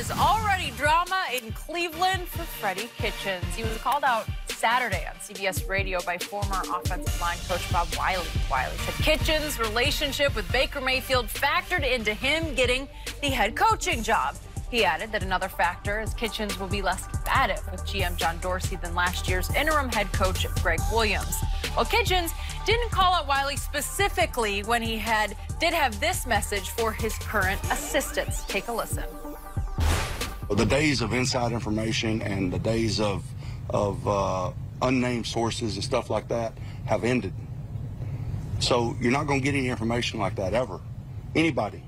is already drama in Cleveland for Freddie Kitchens. He was called out Saturday on CBS Radio by former offensive line coach Bob Wiley. Wiley said Kitchens' relationship with Baker Mayfield factored into him getting the head coaching job. He added that another factor is Kitchens will be less combative with GM John Dorsey than last year's interim head coach Greg Williams. Well, Kitchens didn't call out Wiley specifically when he did have this message for his current assistants. Take a listen. The days of inside information and the days of unnamed sources and stuff like that have ended. So you're not going to get any information like that ever. Anybody.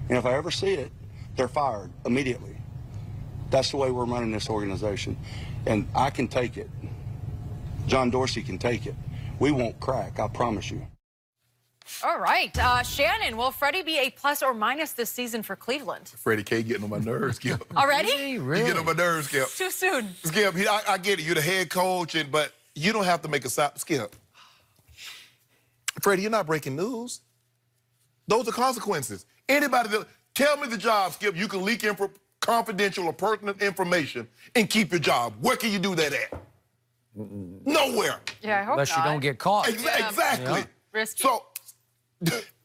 And if I ever see it, they're fired immediately. That's the way we're running this organization. And I can take it. John Dorsey can take it. We won't crack, I promise you. All right. Shannon, will Freddie be a plus or minus this season for Cleveland? Freddie K getting on my nerves, Skip. Already? Really? He getting on my nerves, Skip. Too soon. Skip, I get it. You're the head coach, but you don't have to make a stop. Skip. Freddie, you're not breaking news. Those are consequences. Anybody that... Tell me the job, Skip. You can leak confidential or pertinent information and keep your job. Where can you do that at? Nowhere. Yeah, I hope Unless not. you don't get caught. Exactly. Yeah. Risky. So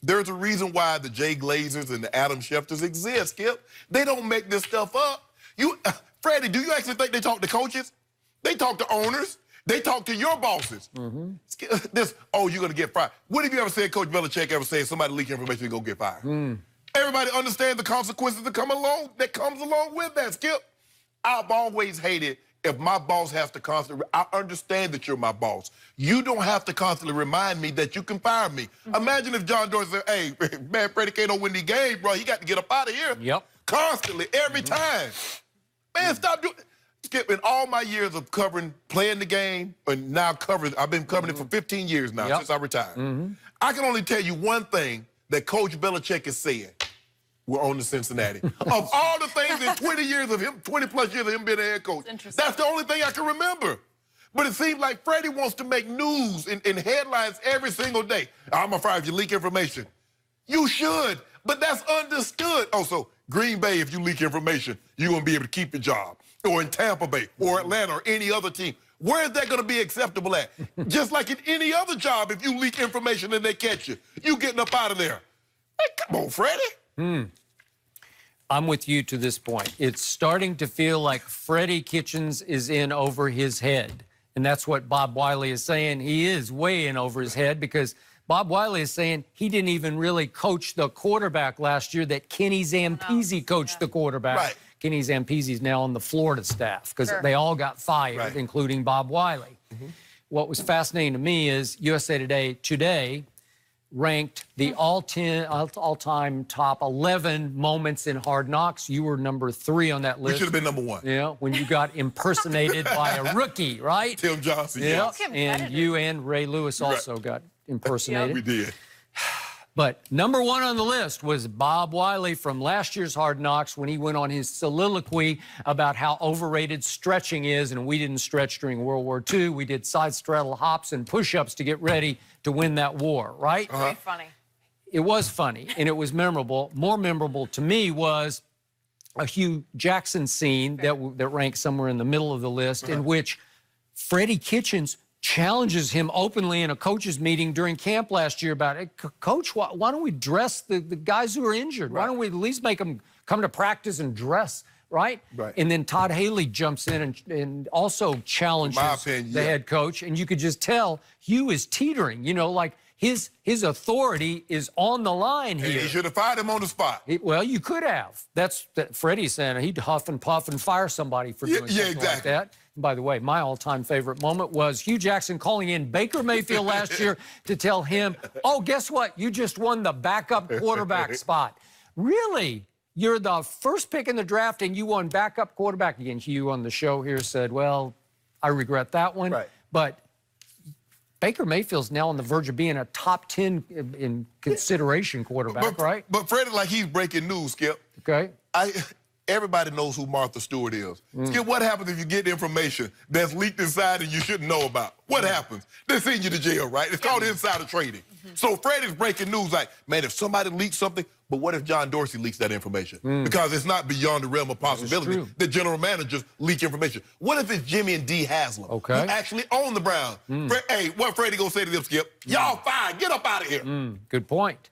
there's a reason why the Jay Glazers and the Adam Schefters exist, Skip. They don't make this stuff up. Freddie, do you actually think they talk to coaches? They talk to owners. They talk to your bosses. You're going to get fired. What have you ever said, Coach Belichick ever said, somebody leak information, you're going to get fired? Everybody understands the consequences that comes along with that, Skip. I've always hated if my boss has to constantly... I understand that you're my boss. You don't have to constantly remind me that you can fire me. Imagine if John Dorsey said, hey, man, Freddie K don't win the game, bro. He got to get up out of here. Yep. Constantly, every time. Man, stop doing... Skip, in all my years of playing the game, and now covering... I've been covering it for 15 years now, since I retired. I can only tell you one thing that Coach Belichick is saying. We're on to Cincinnati. Of all the things in 20 years of him, 20-plus years of him being a head coach, that's the only thing I can remember. But it seems like Freddie wants to make news in headlines every single day. I'm going to fire if you leak information. You should, but that's understood. Also, Green Bay, if you leak information, you're going to be able to keep your job. Or in Tampa Bay, or Atlanta, or any other team. Where is that going to be acceptable at? Just like in any other job, if you leak information and they catch you, you getting up out of there. Hey, come on, Freddie. I'm with you to this point. It's starting to feel like Freddie Kitchens is in over his head. And that's what Bob Wiley is saying. He is way in over his head because Bob Wiley is saying he didn't even really coach the quarterback last year, that Kenny Zampese coached the quarterback. Right. Kenny Zampese's now on the Florida staff because they all got fired, including Bob Wiley. What was fascinating to me is USA Today ranked the all-time top 11 moments in Hard Knocks. You were number 3 on that list. We should have been number 1. Yeah, when you got impersonated by a rookie, right? Tim Johnson, yeah. And you and Ray Lewis also got impersonated. We did. But number 1 on the list was Bob Wiley from last year's Hard Knocks when he went on his soliloquy about how overrated stretching is, and we didn't stretch during World War II. We did side straddle hops and push-ups to get ready to win that war, right? Very funny. It was funny, and it was memorable. More memorable to me was a Hugh Jackson scene that ranked somewhere in the middle of the list, in which Freddie Kitchens challenges him openly in a coach's meeting during camp last year about, hey, Coach, why don't we dress the guys who are injured? Why don't we at least make them come to practice and dress, right? And then Todd Haley jumps in and also challenges the head coach. And you could just tell Hugh is teetering, you know, like his authority is on the line here. He should have fired him on the spot. Well, you could have. That's Freddie's saying he'd huff and puff and fire somebody for doing something like that. And by the way, my all-time favorite moment was Hugh Jackson calling in Baker Mayfield last year to tell him, oh, guess what? You just won the backup quarterback spot. Really? You're the first pick in the draft and you won backup quarterback. Again, Hugh on the show here said, well, I regret that one. But Baker Mayfield's now on the verge of being a top 10 in consideration quarterback, right? But Freddie, like he's breaking news, Skip. Okay. everybody knows who Martha Stewart is. Skip, what happens if you get information that's leaked inside and you shouldn't know about? What happens? They send you to jail, right? It's called insider trading. So Freddie's breaking news like, man, if somebody leaks something, but what if John Dorsey leaks that information? Because it's not beyond the realm of possibility that general managers leak information. What if it's Jimmy and Dee Haslam who actually own the Browns? Hey, what Freddie gonna say to them, Skip? Y'all fine, get up out of here. Good point.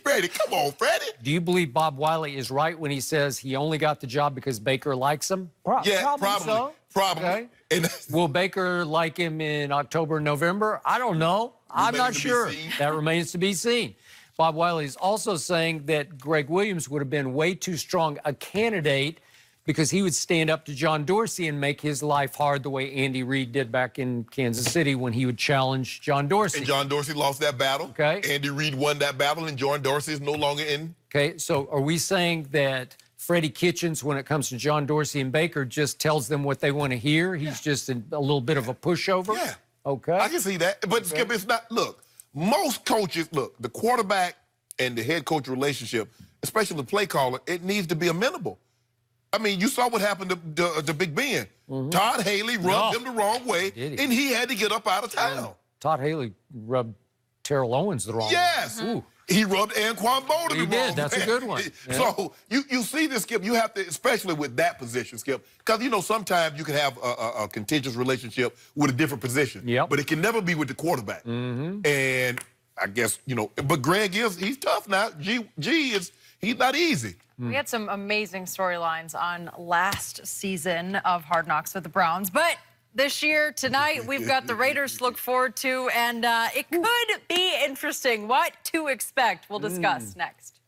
Freddie, come on, Freddie. Do you believe Bob Wiley is right when he says he only got the job because Baker likes him? Yeah, probably. So. Probably. Okay. And will Baker like him in October, November? I don't know. I'm not sure. That remains to be seen. Bob Wiley is also saying that Greg Williams would have been way too strong a candidate because he would stand up to John Dorsey and make his life hard the way Andy Reid did back in Kansas City when he would challenge John Dorsey. And John Dorsey lost that battle. Okay. Andy Reid won that battle, and John Dorsey is no longer in. Okay, so are we saying that Freddie Kitchens, when it comes to John Dorsey and Baker, just tells them what they want to hear? He's just a little bit of a pushover? Yeah. Okay. I can see that. But, Skip, it's not, look, most coaches, look, the quarterback and the head coach relationship, especially the play caller, it needs to be amenable. I mean, you saw what happened to Big Ben. Todd Haley rubbed him the wrong way, and he had to get up out of town. Todd Haley rubbed Terrell Owens the wrong way. Yes. He rubbed Anquan Boldin the wrong way. He did. That's a good one. Yeah. So you see this, Skip, you have to, especially with that position, Skip, because, you know, sometimes you can have a contentious relationship with a different position. But it can never be with the quarterback. And I guess, you know, but Greg he's tough now. He's not easy. We had some amazing storylines on last season of Hard Knocks with the Browns, but this year, tonight, we've got the Raiders to look forward to, and it could be interesting. What to expect, we'll discuss next.